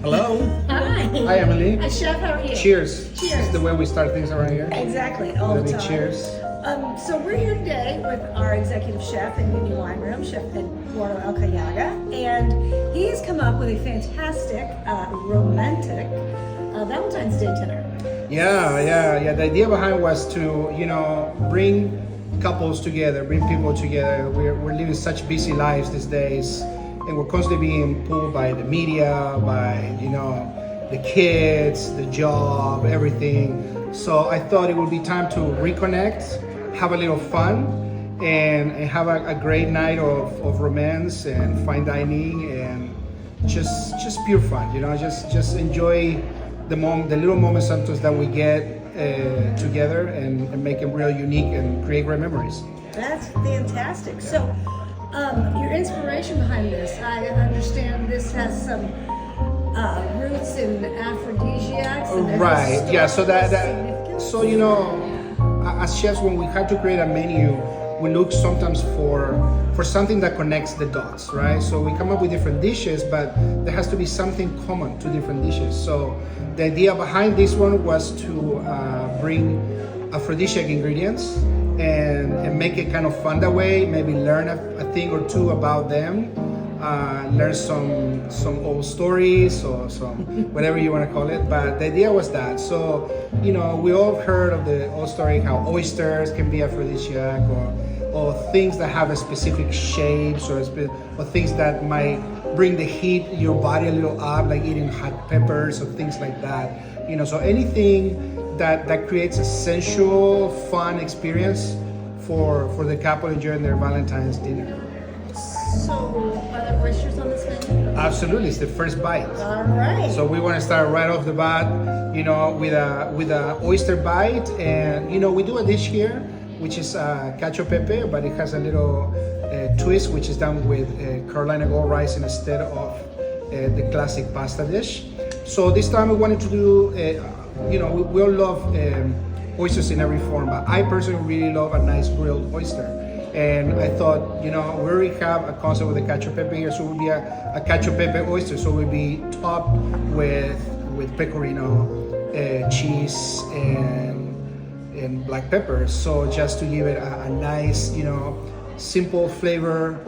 Hello. Hi. Hi, Emily. Hi, Chef. How are you? Cheers. Cheers. This is the way we start things around here. Exactly. All the time. Cheers. So we're here today with our executive chef in Union Wine Room, Chef Eduardo and he has come up with a fantastic, romantic Valentine's Day dinner. Yeah. The idea behind was to, bring couples together, bring people together. We're living such busy lives these days, and we're constantly being pulled by the media, by, the kids, the job, everything. So I thought it would be time to reconnect, have a little fun, and have a great night of romance and fine dining and just pure fun. Just enjoy the little moments sometimes that we get together and make them real unique and create great memories. That's fantastic. So your inspiration behind this, I understand this has some roots in aphrodisiacs. And Right. Yeah. So significance. as chefs, when we have to create a menu, we look sometimes for something that connects the dots, right? So we come up with different dishes, but there has to be something common to different dishes. So the idea behind this one was to bring aphrodisiac ingredients and make it kind of fun that way. Maybe learn a thing or two about them. Learn some old stories or some whatever you want to call it, but the idea was that. So we all heard of the old story how oysters can be aphrodisiac, or things that have a specific shapes, or things that might bring the heat in your body a little up, like eating hot peppers or things like that. So anything that creates a sensual, fun experience for the couple enjoying their Valentine's dinner. So, are there oysters on this menu? Absolutely, it's the first bite. All right. So we want to start right off the bat, with a oyster bite, and we do a dish here, which is cacio pepe, but it has a little twist, which is done with Carolina Gold rice instead of the classic pasta dish. So this time we wanted to do, we all love oysters in every form, but I personally really love a nice grilled oyster. And I thought, we already have a concept with the cacio pepe here, so it would be a cacio pepe oyster. So it would be topped with pecorino, cheese, and black pepper. So just to give it a nice, simple flavor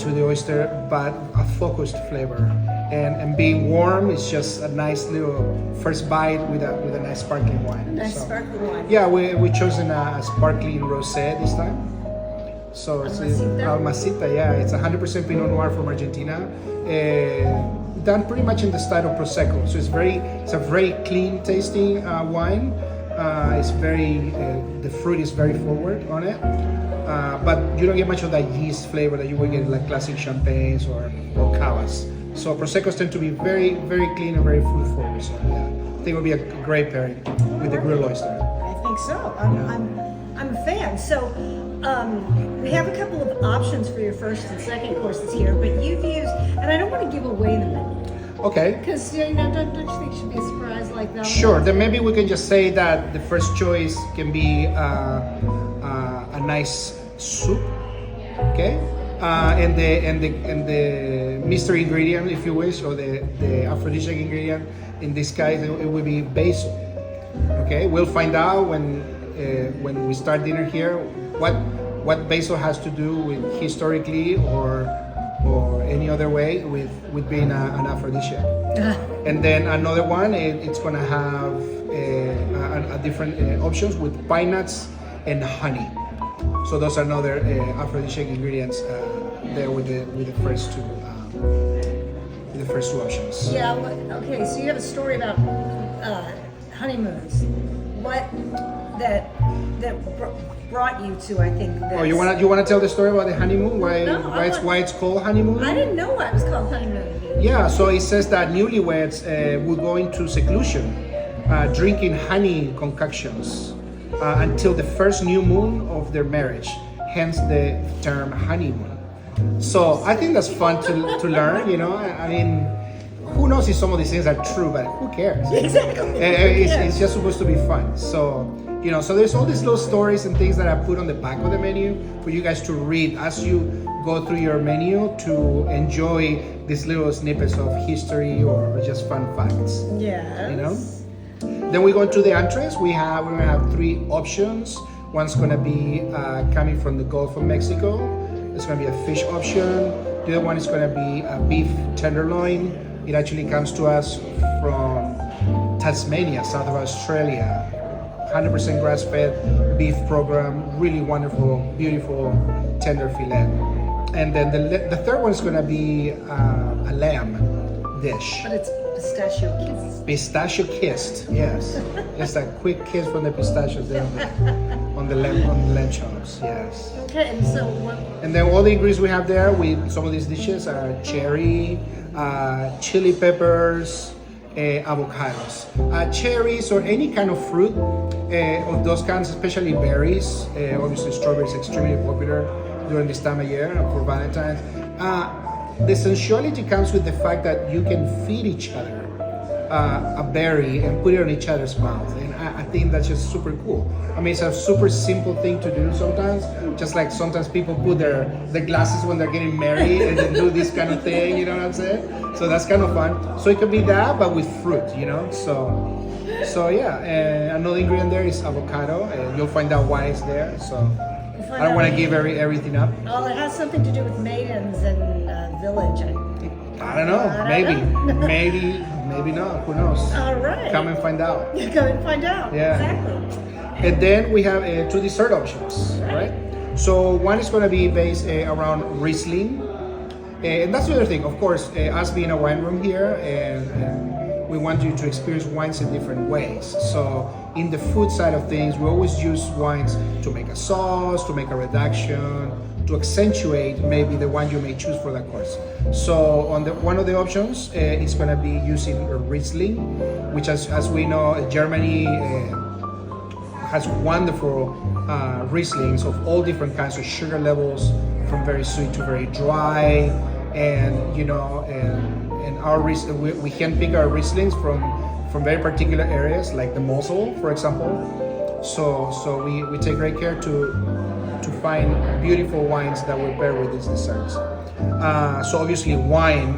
to the oyster, but a focused flavor. And being warm is just a nice little first bite with a nice sparkling wine. Sparkling wine. Yeah, we chosen a sparkling rosé this time. So it's Almacita, yeah. It's 100% Pinot Noir from Argentina, done pretty much in the style of Prosecco. So it's a very clean tasting wine. It's very, the fruit is very forward on it, but you don't get much of that yeast flavor that you would get in like classic champagnes or cavas. So Proseccos tend to be very, very clean and very fruit forward. So yeah, I think it would be a great pairing with the grilled oyster. I think so. I'm a fan. So we have a couple of options for your first and second courses here, but you've used, and I don't want to give away the menu. Okay. Because don't you think it should be a surprise like that? Sure. Then maybe we can just say that the first choice can be a nice soup, okay, and the mystery ingredient, if you wish, or the aphrodisiac ingredient. In this case, it would be basil. Okay, we'll find out when we start dinner here what basil has to do with historically or any other way with being an aphrodisiac. And then another one, it's gonna have a different options with pine nuts and honey. So those are another aphrodisiac ingredients there with the first two options. Yeah. Okay. So you have a story about honeymoons. What that brought you to, I think. This. Oh, you wanna tell the story about the honeymoon? Why it's called honeymoon? I didn't know why it was called honeymoon. Yeah, so it says that newlyweds will go into seclusion, drinking honey concoctions until the first new moon of their marriage, hence the term honeymoon. So I think that's fun to learn, I mean, who knows if some of these things are true, but who cares? Exactly. It's just supposed to be fun. So, so there's all these little stories and things that I put on the back of the menu for you guys to read as you go through your menu to enjoy these little snippets of history or just fun facts. Yes. You know. Then we go to the entrees. We're gonna have 3 options. One's gonna be coming from the Gulf of Mexico. It's gonna be a fish option. The other one is gonna be a beef tenderloin. It actually comes to us from Tasmania, south of Australia. 100% grass-fed beef program. Really wonderful, beautiful, tender fillet. And then the third one is gonna be a lamb dish. But it's pistachio kissed. Pistachio kissed, yes. It's a quick kiss from the pistachios there on the lamb chops, yes. Okay, and so what? And then all the ingredients we have there with some of these dishes are cherry, chili peppers, avocados. Cherries or any kind of fruit of those kinds, especially berries. Obviously, strawberries extremely popular during this time of year for Valentine's. The sensuality comes with the fact that you can feed each other a berry and put it on each other's mouth, and I think that's just super cool. I mean, it's a super simple thing to do sometimes, just like sometimes people put their glasses when they're getting married and then do this kind of thing, you know what I'm saying? So that's kind of fun. So it could be that, but with fruit, you know? So yeah, and another ingredient there is avocado, and you'll find out why it's there, so I don't want to give everything up. Oh, it has something to do with maidens and village. I don't know. Maybe not. Who knows? All right. Come and find out. Come and find out. Yeah. Exactly. And then we have 2 dessert options, right? So one is going to be based around Riesling, and that's the other thing. Of course, us being a wine room here, and we want you to experience wines in different ways. So in the food side of things, we always use wines to make a sauce, to make a reduction, to accentuate maybe the one you may choose for that course. So on one of the options is going to be using a Riesling, which as we know, Germany has wonderful Rieslings of all different kinds of sugar levels, from very sweet to very dry, and you know, and our we handpick our Rieslings from very particular areas, like the Mosel, for example. So we take great care to find beautiful wines that will pair with these desserts. So obviously wine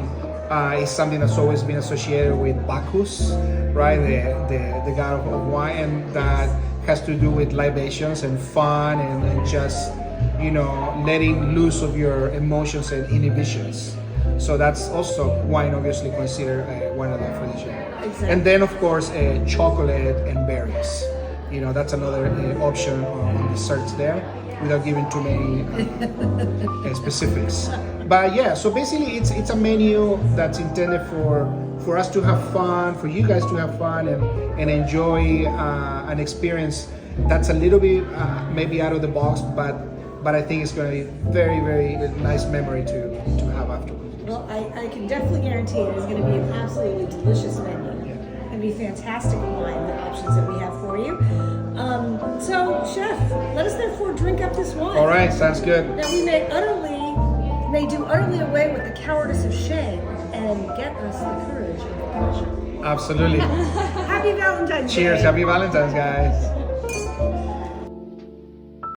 is something that's always been associated with Bacchus, right? The god of wine, and that has to do with libations and fun and just, you know, letting loose of your emotions and inhibitions. So that's also wine, obviously considered one of the aphrodisiac. Exactly. And then of course chocolate and berries. You know, that's another option on desserts there, without giving too many specifics. But yeah, so basically it's a menu that's intended for us to have fun, for you guys to have fun and enjoy an experience that's a little bit maybe out of the box, but I think it's going to be very, very nice memory to have afterwards. Well, I can definitely guarantee it is going to be an absolutely delicious menu. And be fantastic wine, the options that we have for you. So, Chef, let us therefore drink up this wine. All right, sounds good. That we may do utterly away with the cowardice of shame and get us the courage of compassion. Absolutely. Happy Valentine's Day. Cheers, happy Valentine's, guys.